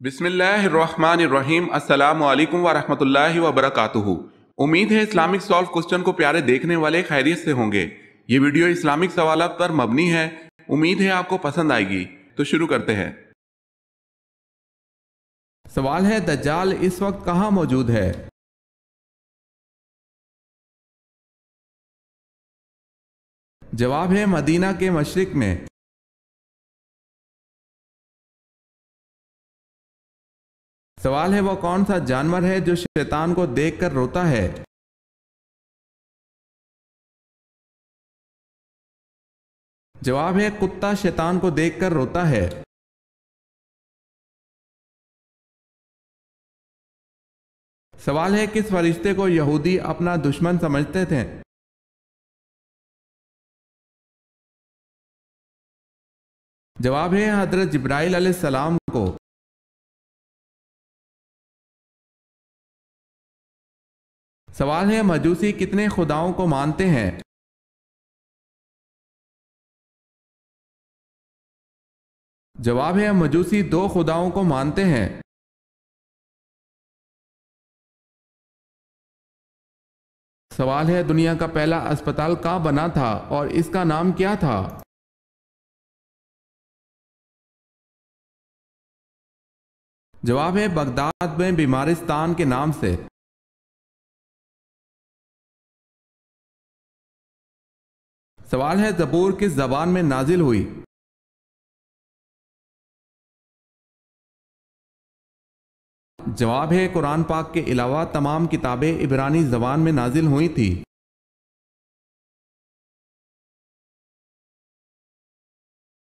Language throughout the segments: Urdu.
بسم اللہ الرحمن الرحیم۔ السلام علیکم ورحمۃ اللہ وبرکاتہ۔ امید ہے اسلامک سالو کوسچن کو پیارے دیکھنے والے خیریت سے ہوں گے۔ یہ ویڈیو اسلامک سوالات پر مبنی ہے۔ امید ہے آپ کو پسند آئے گی۔ تو شروع کرتے ہیں۔ سوال ہے دجال اس وقت کہاں موجود ہے؟ جواب ہے مدینہ کے مشرق میں۔ سوال ہے وہ کون سا جانور ہے جو شیطان کو دیکھ کر روتا ہے؟ جواب ہے کتا شیطان کو دیکھ کر روتا ہے۔ سوال ہے کس فرشتے کو یہودی اپنا دشمن سمجھتے تھے؟ جواب ہے حضرت جبرائیل علیہ السلام کو۔ سوال ہے مجوسی کتنے خداؤں کو مانتے ہیں؟ جواب ہے مجوسی 2 خداؤں کو مانتے ہیں۔ سوال ہے دنیا کا پہلا اسپتال کہاں بنا تھا اور اس کا نام کیا تھا؟ جواب ہے بغداد میں بیمارستان کے نام سے۔ سوال ہے زبور کس زبان میں نازل ہوئی؟ جواب ہے قرآن پاک کے علاوہ تمام کتابیں عبرانی زبان میں نازل ہوئی تھی۔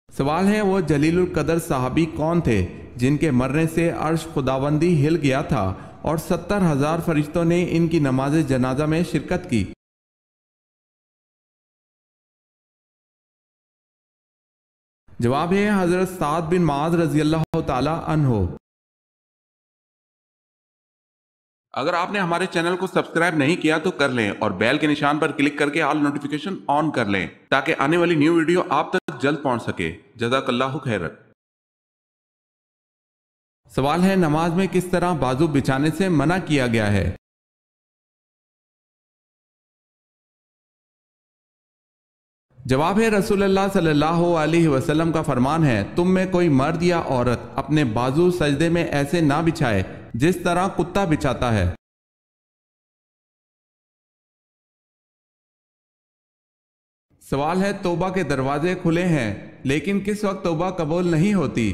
سوال ہے وہ جلیل القدر صحابی کون تھے جن کے مرنے سے عرش خداوندی ہل گیا تھا اور 70,000 فرشتوں نے ان کی نماز جنازہ میں شرکت کی؟ جواب ہے حضرت سعد بن معاذ رضی اللہ تعالی عنہ۔ اگر آپ نے ہمارے چینل کو سبسکرائب نہیں کیا تو کر لیں اور بیل کے نشان پر کلک کر کے آل نوٹیفیکیشن آن کر لیں تاکہ آنے والی نیو ویڈیو آپ تک جلد پہنچ سکے۔ جزاک اللہ خیر۔ سوال ہے نماز میں کس طرح بازو بچھانے سے منع کیا گیا ہے؟ جواب ہے رسول اللہ صلی اللہ علیہ وسلم کا فرمان ہے تم میں کوئی مرد یا عورت اپنے بازو سجدے میں ایسے نہ بچھائے جس طرح کتا بچھاتا ہے۔ سوال ہے توبہ کے دروازے کھلے ہیں لیکن کس وقت توبہ قبول نہیں ہوتی؟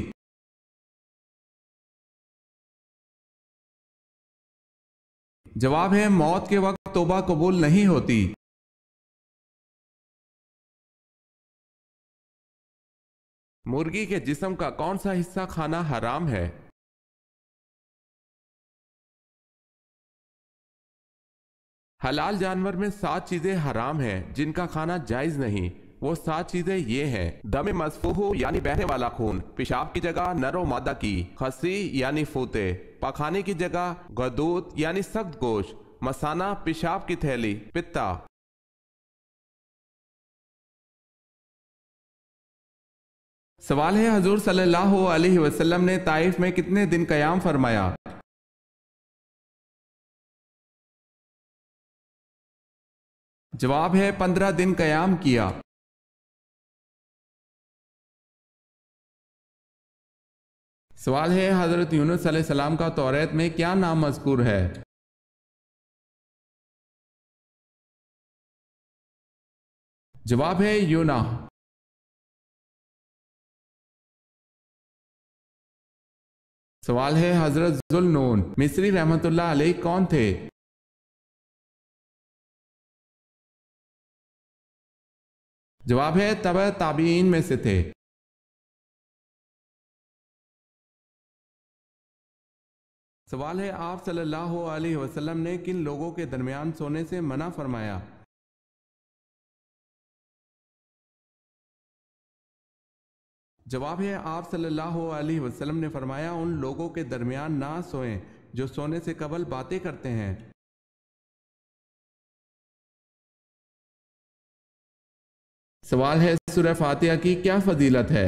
جواب ہے موت کے وقت توبہ قبول نہیں ہوتی۔ مرغی کے جسم کا کون سا حصہ کھانا حرام ہے؟ حلال جانور میں 7 چیزیں حرام ہیں جن کا کھانا جائز نہیں۔ وہ 7 چیزیں یہ ہیں: دم مسفوح یعنی بہنے والا خون، پیشاب کی جگہ نر و مادہ کی، خصی یعنی فوتے، پخانے کی جگہ غدود یعنی سخت گوشت، مثانہ پیشاب کی تھیلی، پتا۔ سوال ہے حضور صلی اللہ علیہ وسلم نے طائف میں کتنے دن قیام فرمایا؟ جواب ہے 15 دن قیام کیا۔ سوال ہے حضرت یونس علیہ السلام کا توریت میں کیا نام مذکور ہے؟ جواب ہے یونا۔ سوال ہے حضرت ذوالنون مصری رحمت اللہ علیہ کون تھے؟ جواب ہے تبع تابعین میں سے تھے۔ سوال ہے آپ صلی اللہ علیہ وسلم نے کن لوگوں کے درمیان سونے سے منع فرمایا؟ جواب ہے آپ صلی اللہ علیہ وسلم نے فرمایا ان لوگوں کے درمیان نہ سوئیں جو سونے سے قبل باتیں کرتے ہیں۔ سوال ہے سورہ فاتحہ کی کیا فضیلت ہے؟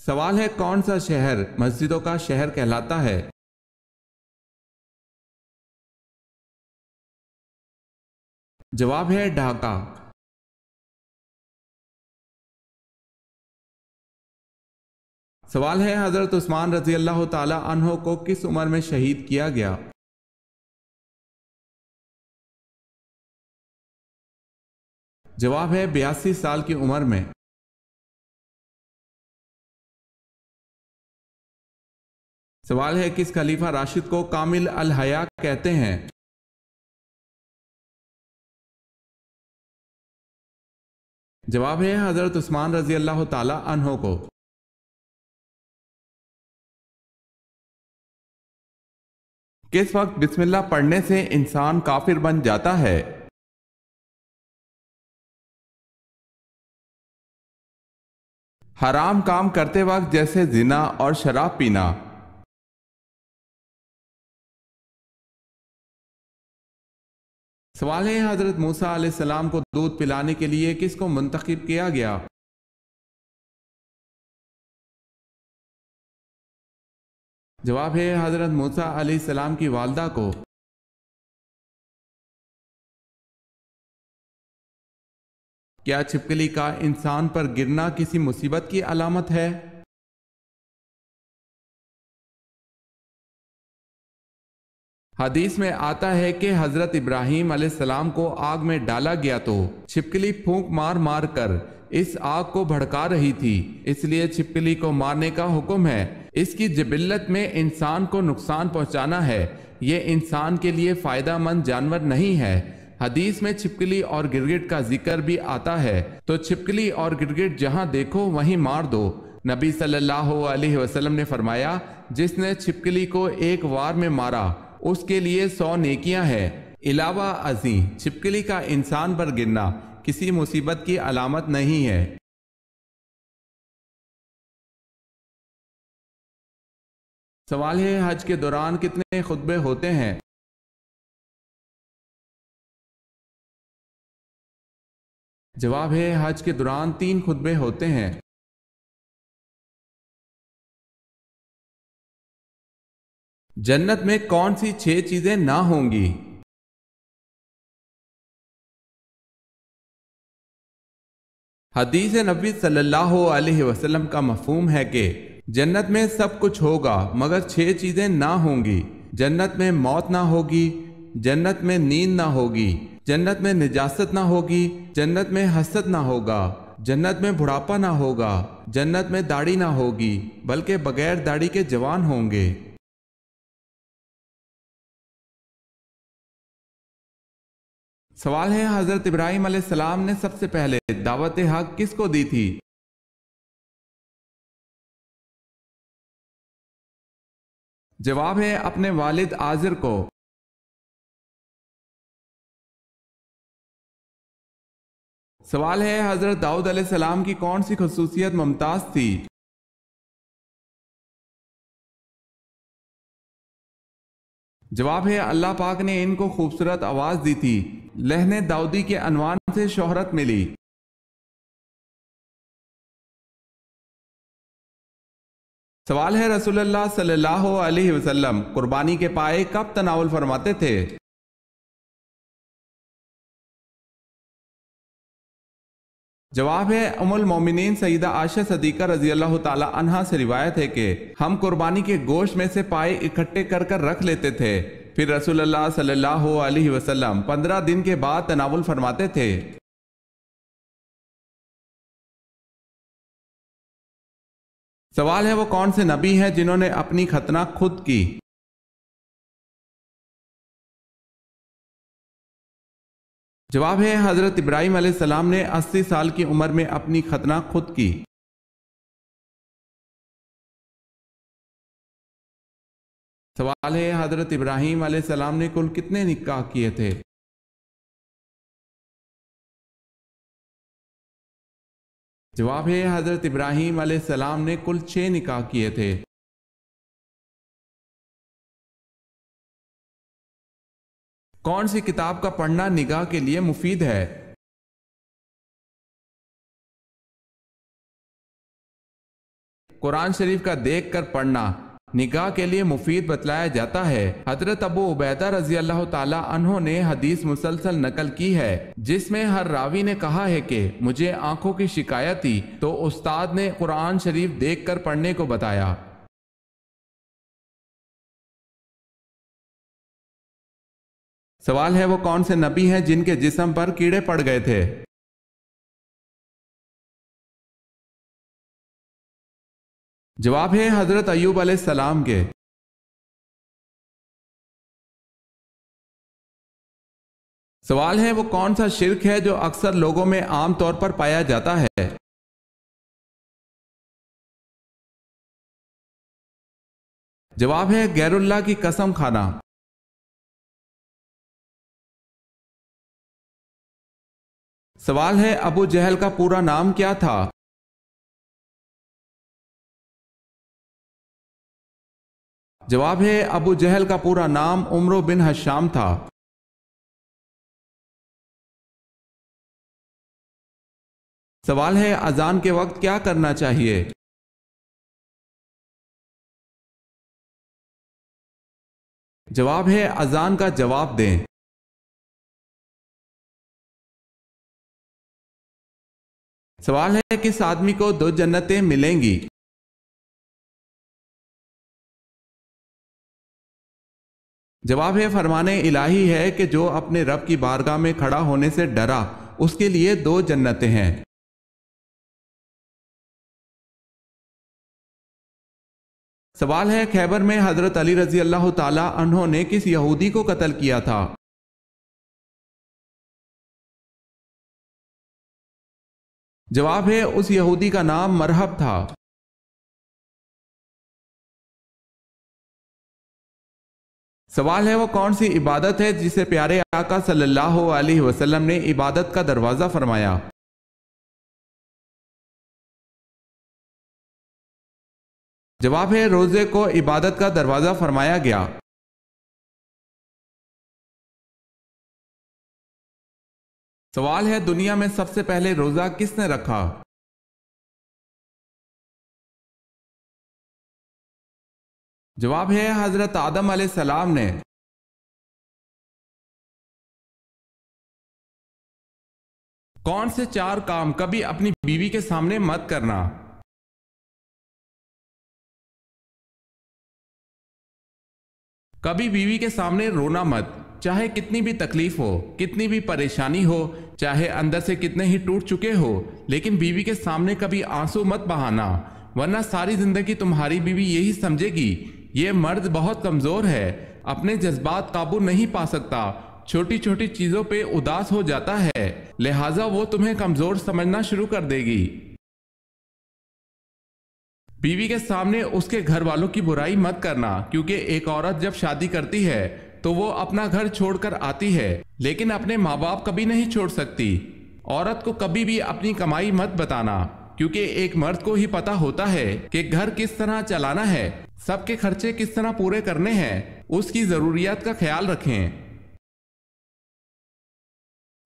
سوال ہے کون سا شہر مسجدوں کا شہر کہلاتا ہے؟ جواب ہے ڈھاکہ۔ سوال ہے حضرت عثمان رضی اللہ تعالی عنہ کو کس عمر میں شہید کیا گیا؟ جواب ہے 82 سال کی عمر میں۔ سوال ہے کس خلیفہ راشد کو کامل الحیا کہتے ہیں؟ جواب ہے حضرت عثمان رضی اللہ تعالی عنہ کو۔ کس وقت بسم اللہ پڑھنے سے انسان کافر بن جاتا ہے؟ حرام کام کرتے وقت جیسے زنا اور شراب پینا۔ سوال ہے حضرت موسیٰ علیہ السلام کو دودھ پلانے کے لیے کس کو منتخب کیا گیا؟ جواب ہے حضرت موسیٰ علیہ السلام کی والدہ کو۔ کیا چھپکلی کا انسان پر گرنا کسی مصیبت کی علامت ہے؟ حدیث میں آتا ہے کہ حضرت ابراہیم علیہ السلام کو آگ میں ڈالا گیا تو چھپکلی پھونک مار مار کر اس آگ کو بھڑکا رہی تھی، اس لیے چھپکلی کو مارنے کا حکم ہے۔ اس کی جبلت میں انسان کو نقصان پہنچانا ہے، یہ انسان کے لیے فائدہ مند جانور نہیں ہے۔ حدیث میں چھپکلی اور گرگٹ کا ذکر بھی آتا ہے، تو چھپکلی اور گرگٹ جہاں دیکھو وہیں مار دو۔ نبی صلی اللہ علیہ وسلم نے فرمایا، جس نے چھپکلی کو ایک وار میں مارا اس کے لیے 100 نیکیاں ہیں۔ علاوہ ازیں چھپکلی کا انسان پر گرنا کسی مصیبت کی علامت نہیں ہے۔ سوال ہے حج کے دوران کتنے خطبے ہوتے ہیں؟ جواب ہے حج کے دوران 3 خطبے ہوتے ہیں۔ جنت میں کون سی 6 چیزیں نہ ہوں گی؟ حدیث نبی صلی اللہ علیہ وسلم کا مفہوم ہے کہ جنت میں سب کچھ ہوگا مگر 6 چیزیں نہ ہوں گی۔ جنت میں موت نہ ہوگی، جنت میں نیند نہ ہوگی، جنت میں نجاست نہ ہوگی، جنت میں حسد نہ ہوگا، جنت میں بڑھاپا نہ ہوگا، جنت میں داڑھی نہ ہوگی بلکہ بغیر داڑھی کے جوان ہوں گے۔ سوال ہے حضرت ابراہیم علیہ السلام نے سب سے پہلے دعوت حق کس کو دی تھی؟ جواب ہے اپنے والد آزر کو۔ سوال ہے حضرت داؤد علیہ السلام کی کون سی خصوصیت ممتاز تھی؟ جواب ہے اللہ پاک نے ان کو خوبصورت آواز دی تھی، لہن داؤدی کے عنوان سے شہرت ملی۔ سوال ہے رسول اللہ صلی اللہ علیہ وسلم قربانی کے پائے کب تناول فرماتے تھے؟ جواب ہے ام المومنین سیدہ عائشہ صدیقہ رضی اللہ تعالی عنہا سے روایت ہے کہ ہم قربانی کے گوشت میں سے پائے اکٹھے کر کر رکھ لیتے تھے، پھر رسول اللہ صلی اللہ علیہ وسلم 15 دن کے بعد تناول فرماتے تھے۔ سوال ہے وہ کون سے نبی ہیں جنہوں نے اپنی ختنہ خود کی؟ جواب ہے حضرت ابراہیم علیہ السلام نے 80 سال کی عمر میں اپنی ختنہ خود کی۔ سوال ہے حضرت ابراہیم علیہ السلام نے کل کتنے نکاح کیے تھے؟ جواب ہے حضرت ابراہیم علیہ السلام نے کل 6 نکاح کیے تھے۔ کون سی کتاب کا پڑھنا نگاہ کے لیے مفید ہے؟ قرآن شریف کا دیکھ کر پڑھنا نگاہ کے لیے مفید بتلایا جاتا ہے۔ حضرت ابو عبیدہ رضی اللہ تعالی عنہ نے حدیث مسلسل نقل کی ہے جس میں ہر راوی نے کہا ہے کہ مجھے آنکھوں کی شکایت تھی تو استاد نے قرآن شریف دیکھ کر پڑھنے کو بتایا۔ سوال ہے وہ کون سے نبی ہیں جن کے جسم پر کیڑے پڑ گئے تھے؟ جواب ہے حضرت ایوب علیہ السلام کے۔ سوال ہے وہ کون سا شرک ہے جو اکثر لوگوں میں عام طور پر پایا جاتا ہے؟ جواب ہے غیر اللہ کی قسم کھانا۔ سوال ہے ابو جہل کا پورا نام کیا تھا؟ جواب ہے ابو جہل کا پورا نام عمرو بن ہشام تھا۔ سوال ہے اذان کے وقت کیا کرنا چاہیے؟ جواب ہے اذان کا جواب دیں۔ سوال ہے کس آدمی کو 2 جنتیں ملیں گی؟ جواب ہے فرمان الہی ہے کہ جو اپنے رب کی بارگاہ میں کھڑا ہونے سے ڈرا اس کے لیے 2 جنتیں ہیں۔ سوال ہے خیبر میں حضرت علی رضی اللہ تعالی عنہ نے کس یہودی کو قتل کیا تھا؟ جواب ہے اس یہودی کا نام مرحب تھا۔ سوال ہے وہ کون سی عبادت ہے جسے پیارے آقا صلی اللہ علیہ وسلم نے عبادت کا دروازہ فرمایا؟ جواب ہے روزے کو عبادت کا دروازہ فرمایا گیا۔ سوال ہے دنیا میں سب سے پہلے روزہ کس نے رکھا؟ جواب ہے حضرت آدم علیہ السلام نے۔ کون سے 4 کام کبھی اپنی بیوی کے سامنے مت کرنا؟ کبھی بیوی کے سامنے رونا مت، چاہے کتنی بھی تکلیف ہو، کتنی بھی پریشانی ہو، چاہے اندر سے کتنے ہی ٹوٹ چکے ہو، لیکن بیوی کے سامنے کبھی آنسو مت بہانا، ورنہ ساری زندگی تمہاری بیوی یہی سمجھے گی یہ مرد بہت کمزور ہے، اپنے جذبات قابو نہیں پا سکتا، چھوٹی چھوٹی چیزوں پہ اداس ہو جاتا ہے، لہٰذا وہ تمہیں کمزور سمجھنا شروع کر دے گی۔ بیوی کے سامنے اس کے گھر والوں کی برائی مت کرنا، کیونکہ ایک عورت جب شادی کرتی ہے تو وہ اپنا گھر چھوڑ کر آتی ہے لیکن اپنے ماں باپ کبھی نہیں چھوڑ سکتی۔ عورت کو کبھی بھی اپنی کمائی مت بتانا، کیونکہ ایک مرد کو ہی پتا ہوتا ہے کہ گھر کس طرح چلانا ہے، سب کے خرچے کس طرح پورے کرنے ہیں، اس کی ضروریات کا خیال رکھیں۔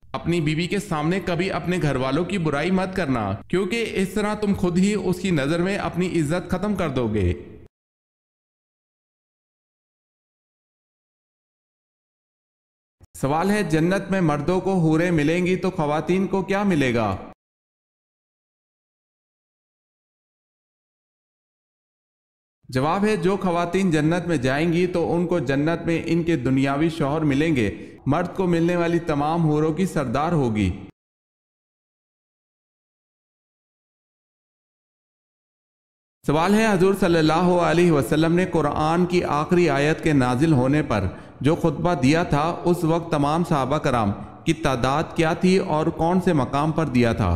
اپنی بیوی کے سامنے کبھی اپنے گھر والوں کی برائی مت کرنا، کیونکہ اس طرح تم خود ہی اس کی نظر میں اپنی عزت ختم کر دو گے۔ سوال ہے جنت میں مردوں کو حوریں ملیں گی تو خواتین کو کیا ملے گا؟ جواب ہے جو خواتین جنت میں جائیں گی تو ان کو جنت میں ان کے دنیاوی شوہر ملیں گے، مرد کو ملنے والی تمام حوروں کی سردار ہوگی۔ سوال ہے حضور صلی اللہ علیہ وسلم نے قرآن کی آخری آیت کے نازل ہونے پر جو خطبہ دیا تھا اس وقت تمام صحابہ کرام کی تعداد کیا تھی اور کون سے مقام پر دیا تھا؟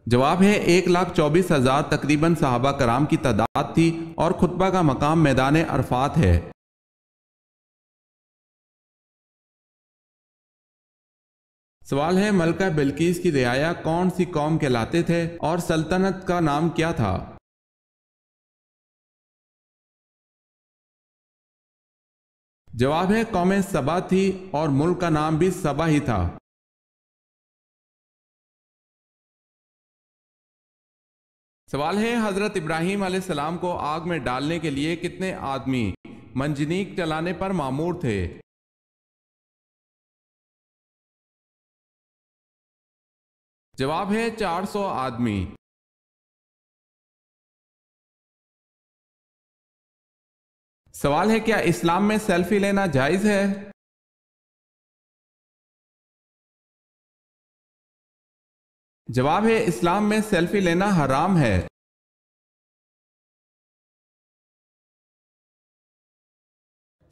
جواب ہے 1,24,000 تقریباً صحابہ کرام کی تعداد تھی اور خطبہ کا مقام میدان عرفات ہے۔ سوال ہے ملکہ بلقیس کی رعایا کون سی قوم کہلاتے تھے اور سلطنت کا نام کیا تھا؟ جواب ہے قوم سبا تھی اور ملک کا نام بھی سبا ہی تھا۔ سوال ہے حضرت ابراہیم علیہ السلام کو آگ میں ڈالنے کے لیے کتنے آدمی منجنیق چلانے پر مامور تھے؟ جواب ہے 400 آدمی۔ سوال ہے کیا اسلام میں سیلفی لینا جائز ہے؟ جواب ہے اسلام میں سیلفی لینا حرام ہے۔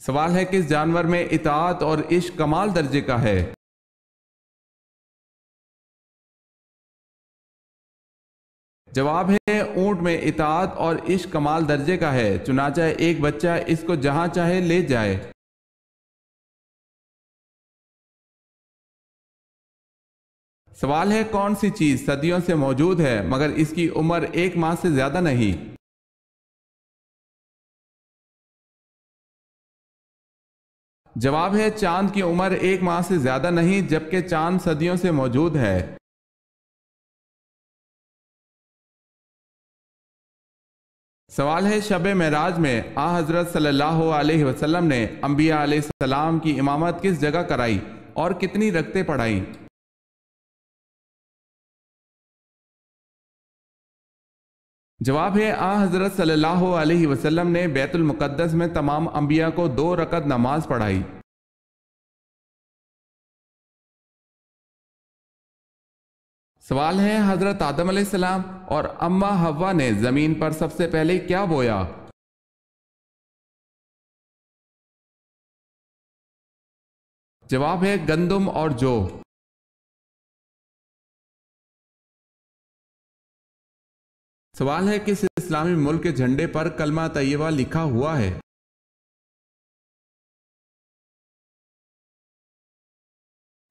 سوال ہے کس جانور میں اطاعت اور عشق کمال درجے کا ہے؟ جواب ہے اونٹ میں اطاعت اور عشق کمال درجے کا ہے، چنانچہ ایک بچہ اس کو جہاں چاہے لے جائے۔ سوال ہے کون سی چیز صدیوں سے موجود ہے مگر اس کی عمر 1 ماہ سے زیادہ نہیں؟ جواب ہے چاند کی عمر 1 ماہ سے زیادہ نہیں، جبکہ چاند صدیوں سے موجود ہے۔ سوال ہے شب معراج میں حضرت صلی اللہ علیہ وسلم نے انبیاء علیہ السلام کی امامت کس جگہ کرائی اور کتنی رکعتیں پڑھائیں؟ جواب ہے حضرت صلی اللہ علیہ وسلم نے بیت المقدس میں تمام انبیاء کو 2 رکعت نماز پڑھائی۔ سوال ہے حضرت آدم علیہ السلام اور اماں حوا نے زمین پر سب سے پہلے کیا بویا؟ جواب ہے گندم اور جو۔ سوال ہے کس اسلامی ملک کے جھنڈے پر کلمہ طیبہ لکھا ہوا ہے؟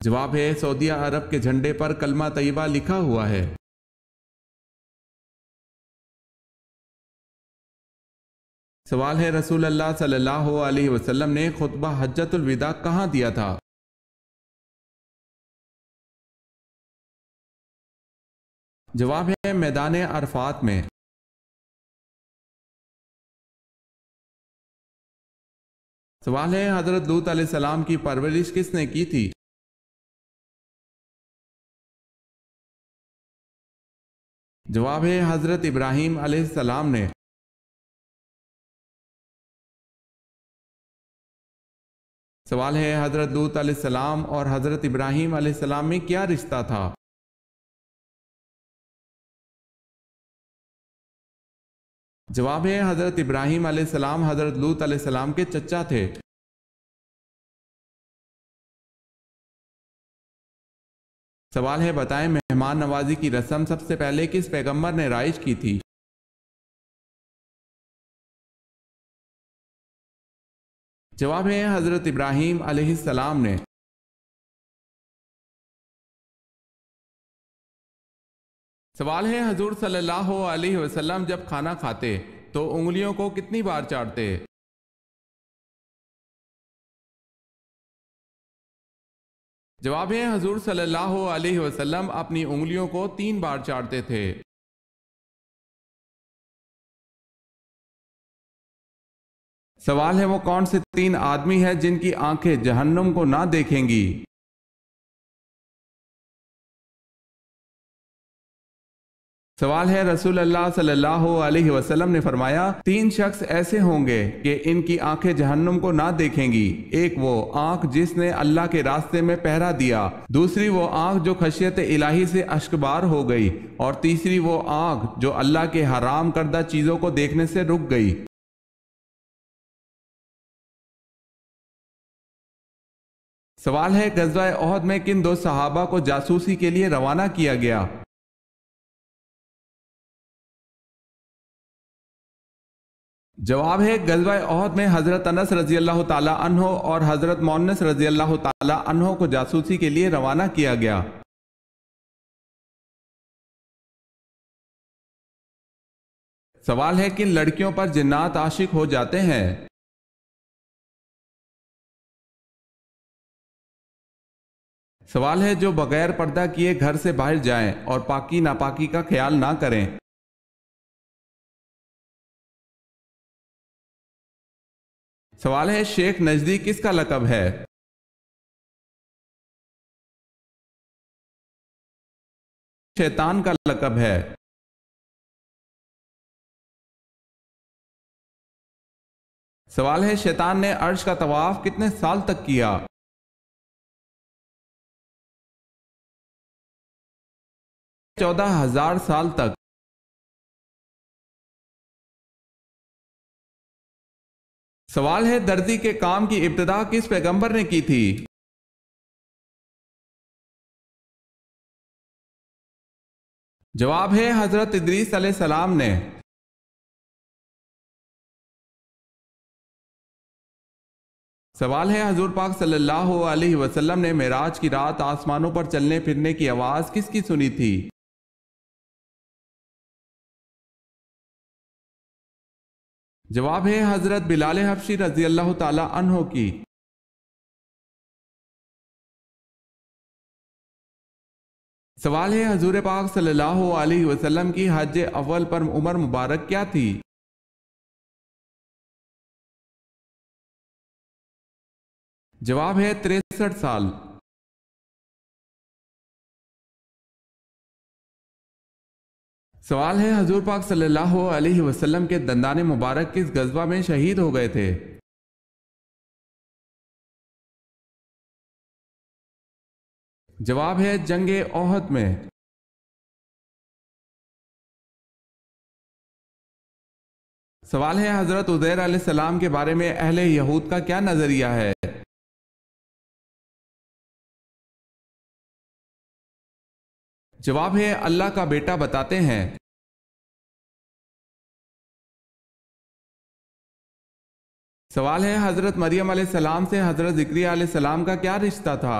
جواب ہے سعودیہ عرب کے جھنڈے پر کلمہ طیبہ لکھا ہوا ہے۔ سوال ہے رسول اللہ صلی اللہ علیہ وسلم نے خطبہ حجۃ الوداع کہاں دیا تھا؟ جواب ہے میدان عرفات میں۔ سوال ہے حضرت لوط علیہ السلام کی پرورش کس نے کی تھی؟ جواب ہے حضرت ابراہیم علیہ السلام نے۔ سوال ہے حضرت لوط علیہ السلام اور حضرت ابراہیم علیہ السلام میں کیا رشتہ تھا؟ جواب ہے حضرت ابراہیم علیہ السلام حضرت لوط علیہ السلام کے چچا تھے۔ سوال ہے بتائیں مہمان نوازی کی رسم سب سے پہلے کس پیغمبر نے رائج کی تھی؟ جواب ہے حضرت ابراہیم علیہ السلام نے۔ سوال ہے حضور صلی اللہ علیہ وسلم جب کھانا کھاتے تو انگلیوں کو کتنی بار چاٹتے؟ جواب ہے حضور صلی اللہ علیہ وسلم اپنی انگلیوں کو 3 بار چاٹتے تھے۔ سوال ہے وہ کون سے 3 آدمی ہیں جن کی آنکھیں جہنم کو نہ دیکھیں گی؟ سوال ہے رسول اللہ صلی اللہ علیہ وسلم نے فرمایا 3 شخص ایسے ہوں گے کہ ان کی آنکھیں جہنم کو نہ دیکھیں گی، ایک وہ آنکھ جس نے اللہ کے راستے میں پہرا دیا، دوسری وہ آنکھ جو خشیت الہی سے اشکبار ہو گئی، اور تیسری وہ آنکھ جو اللہ کے حرام کردہ چیزوں کو دیکھنے سے رک گئی۔ سوال ہے غزوہ احد میں کن 2 صحابہ کو جاسوسی کے لیے روانہ کیا گیا؟ جواب ہے غزوہ احد میں حضرت انس رضی اللہ تعالی عنہ اور حضرت مونس رضی اللہ تعالی عنہ کو جاسوسی کے لیے روانہ کیا گیا۔ سوال ہے کن لڑکیوں پر جنات عاشق ہو جاتے ہیں؟ سوال ہے جو بغیر پردہ کیے گھر سے باہر جائیں اور پاکی ناپاکی کا خیال نہ کریں۔ سوال ہے شیخ نجدی کس کا لقب ہے؟ شیطان کا لقب ہے۔ سوال ہے شیطان نے عرش کا طواف کتنے سال تک کیا؟ 14,000 سال تک۔ سوال ہے درزی کے کام کی ابتدا کس پیغمبر نے کی تھی؟ جواب ہے حضرت ادریس علیہ السلام نے۔ سوال ہے حضور پاک صلی اللہ علیہ وسلم نے معراج کی رات آسمانوں پر چلنے پھرنے کی آواز کس کی سنی تھی؟ جواب ہے حضرت بلال حبشی رضی اللہ تعالی عنہ کی۔ سوال ہے حضور پاک صلی اللہ علیہ وسلم کی حج اول پر عمر مبارک کیا تھی؟ جواب ہے 63 سال۔ سوال ہے حضور پاک صلی اللہ علیہ وسلم کے دندان مبارک کس غزوہ میں شہید ہو گئے تھے؟ جواب ہے جنگ احد میں۔ سوال ہے حضرت عزیر علیہ السلام کے بارے میں اہل یہود کا کیا نظریہ ہے؟ جواب ہے اللہ کا بیٹا بتاتے ہیں۔ سوال ہے حضرت مریم علیہ السلام سے حضرت زکریا علیہ السلام کا کیا رشتہ تھا؟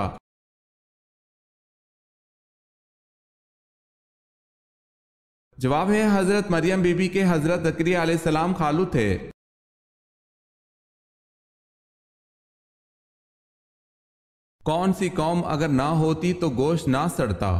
جواب ہے حضرت مریم بی بی کے حضرت زکریا علیہ السلام خالو تھے۔ کون سی قوم اگر نہ ہوتی تو گوشت نہ سڑتا؟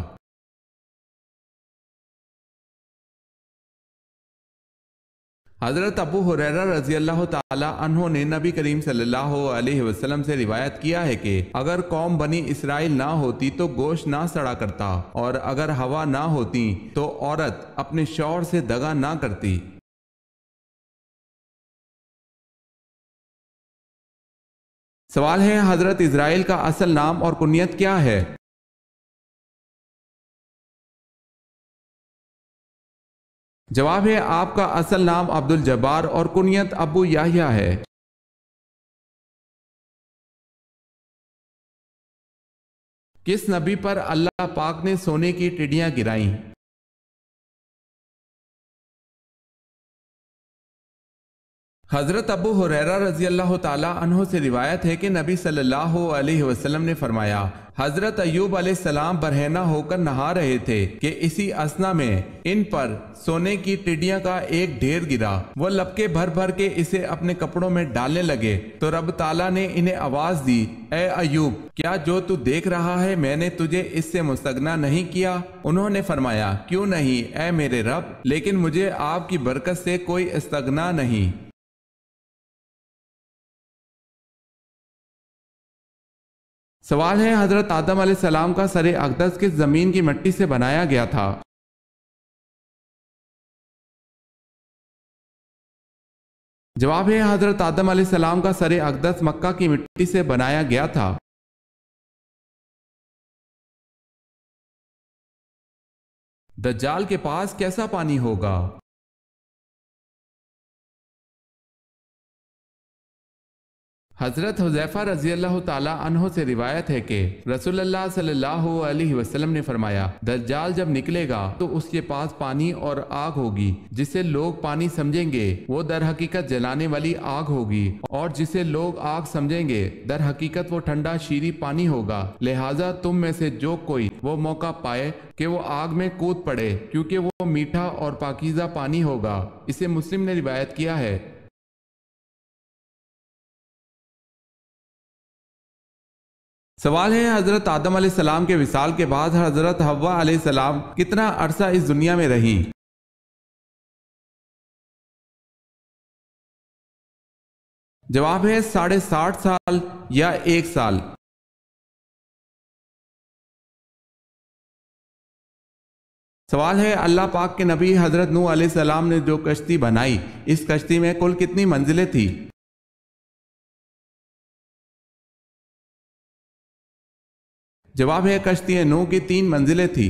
حضرت ابو ہریرہ رضی اللہ تعالی عنہ نے نبی کریم صلی اللہ علیہ وسلم سے روایت کیا ہے کہ اگر قوم بنی اسرائیل نہ ہوتی تو گوشت نہ سڑا کرتا، اور اگر ہوا نہ ہوتی تو عورت اپنے شوہر سے دغا نہ کرتی۔ سوال ہے حضرت اسرائیل کا اصل نام اور کنیت کیا ہے؟ جواب ہے آپ کا اصل نام عبد الجبار اور کنیت ابو یحییٰ ہے۔ کس نبی پر اللہ پاک نے سونے کی ٹڈیاں گرائیں؟ حضرت ابو ہریرہ رضی اللہ تعالی عنہ سے روایت ہے کہ نبی صلی اللہ علیہ وسلم نے فرمایا حضرت ایوب علیہ السلام برہنہ ہو کر نہا رہے تھے کہ اسی اثنا میں ان پر سونے کی ٹڈیاں کا ایک ڈھیر گرا۔ وہ لپکے بھر بھر کے اسے اپنے کپڑوں میں ڈالنے لگے تو رب تعالیٰ نے انہیں آواز دی، اے ایوب کیا جو تو دیکھ رہا ہے میں نے تجھے اس سے مستغنا نہیں کیا؟ انہوں نے فرمایا کیوں نہیں اے میرے رب، لیکن مجھے آپ کی برکت سے کوئی استغنا نہیں۔ سوال ہے حضرت آدم علیہ السلام کا سر اقدس کس زمین کی مٹی سے بنایا گیا تھا؟ جواب ہے حضرت آدم علیہ السلام کا سر اقدس مکہ کی مٹی سے بنایا گیا تھا۔ دجال کے پاس کیسا پانی ہوگا؟ حضرت حذیفہ رضی اللہ تعالی عنہ سے روایت ہے کہ رسول اللہ صلی اللہ علیہ وسلم نے فرمایا دجال جب نکلے گا تو اس کے پاس پانی اور آگ ہوگی، جسے لوگ پانی سمجھیں گے وہ در حقیقت جلانے والی آگ ہوگی، اور جسے لوگ آگ سمجھیں گے در حقیقت وہ ٹھنڈا شیریں پانی ہوگا، لہٰذا تم میں سے جو کوئی وہ موقع پائے کہ وہ آگ میں کود پڑے، کیونکہ وہ میٹھا اور پاکیزہ پانی ہوگا۔ اسے مسلم نے روایت کیا ہے۔ سوال ہے حضرت آدم علیہ السلام کے وصال کے بعد حضرت حوا علیہ السلام کتنا عرصہ اس دنیا میں رہیں؟ جواب ہے 60.5 سال یا 1 سال۔ سوال ہے اللہ پاک کے نبی حضرت نوح علیہ السلام نے جو کشتی بنائی، اس کشتی میں کل کتنی منزلیں تھی؟ جواب ہے کشتی نوح کی 3 منزلیں تھی۔